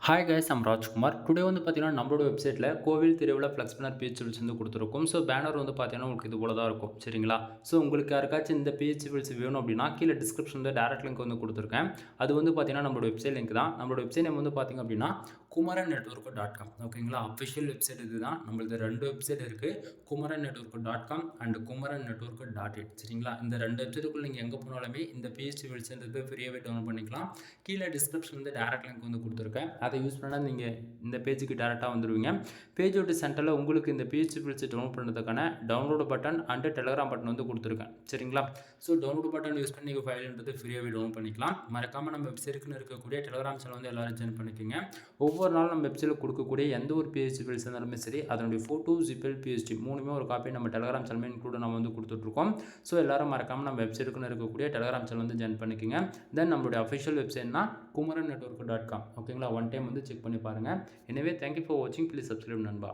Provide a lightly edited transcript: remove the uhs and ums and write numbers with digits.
Hi guys, I'm Rajkumar. Today வந்து பார்த்தீங்கன்னா, நம்மளோட வெப்சைட்டில் கோவில் திருவிழா ஃப்ளெக்ஸ் பேனர் பேஜ் சிபில்ஸ் வந்து கொடுத்துருக்கோம். ஸோ பேனர் வந்து பார்த்தீங்கன்னா, உங்களுக்கு இது போல தான் இருக்கும். சரிங்களா? ஸோ உங்களுக்கு யாருக்காச்சும் இந்த பேஜ் சிபில்ஸ் வேணும் அப்படின்னா, கீழே டிஸ்கிரிப்ஷன் வந்து டேரக்ட் லிங்க் வந்து கொடுத்துருக்கேன். அது வந்து பார்த்தீங்கன்னா, நம்மளோட வெப்சைட் லிங்க் தான். நம்மளோட வெப்சைட் நேம் வந்து பார்த்தீங்க அப்படின்னா, குமரன் நெட்வொர்க் டாட் காம். ஓகேங்களா? அஃபிஷியல் வெப்சைட் இது தான். நம்மளது 2 வெப்சைட் இருக்குது. Kumaran network dot com and Kumaran network dot in. சரிங்களா? இந்த 2 வெப்சைட்டுக்குள்ள நீங்கள் எங்கே போனாலுமே இந்த பேஜ் சிபில்ஸ்ன்றது ஃப்ரீயாகவே டவுன்லோட் பண்ணிக்கலாம். கீழே டிஸ்கிரிப்ஷன் வந்து டேரக்ட் லிங்க் வந்து கொடுத்துருக்கேன். அதை யூஸ் பண்ணால் நீங்கள் இந்த பேஜுக்கு டேரெக்டாக வந்துடுவீங்க. பேஜோட சென்டரில் உங்களுக்கு இந்த பேஜ் சிபில்ஸ் டவுன்லோட் பண்ணுறதுக்கான download button and Telegram button வந்து கொடுத்துருக்கேன். சரிங்களா? ஸோ டவுன்லோட் பட்டன் யூஸ் பண்ணி நீங்கள் ஃபைல்ன்றது ஃப்ரீயாகவே டவுன்லோட் பண்ணிக்கலாம். மறக்காமல் நம்ம வெப்சைட்டுக்குன்னு இருக்கக்கூடிய டெலகிராம் சேனல் வந்து எல்லாரும் ஜாயின் பண்ணிக்கோங்க. ஒவ்வொரு நாளும் நம்ம வெப்சைட்டில் கொடுக்கக்கூடிய எந்த ஒரு பேஜ் சிபில்ஸ் இருந்தாலுமே சரி, அதனுடைய ஃபோட்டோ, ஜிபிஎல், பிஎஸ்டி மூணுமே ஒரு காப்பி நம்ம டெலகிராம் சேனல் இன்க்ளூட் நம்ம வந்து கொடுத்துட்ருக்கோம். ஸோ எல்லாரும் மறக்காமல் நம்ம வெப்சைட்டுக்குன்னு இருக்கக்கூடிய டெலகிராம் சேனல் வந்து ஜாயின் பண்ணிக்கோங்க. தென் நம்மளுடைய அஃபிஷியல் வெப்சைட்னா குமரன் நெட்வொர்க் டாட் காம். ஓகேங்களா? ஒன் டைம் வந்து செக் பண்ணி பாருங்கள். எனவே தேங்க்யூ ஃபார் வாட்சிங். ப்ளீஸ் சப்ஸ்கிரைப் நண்பா.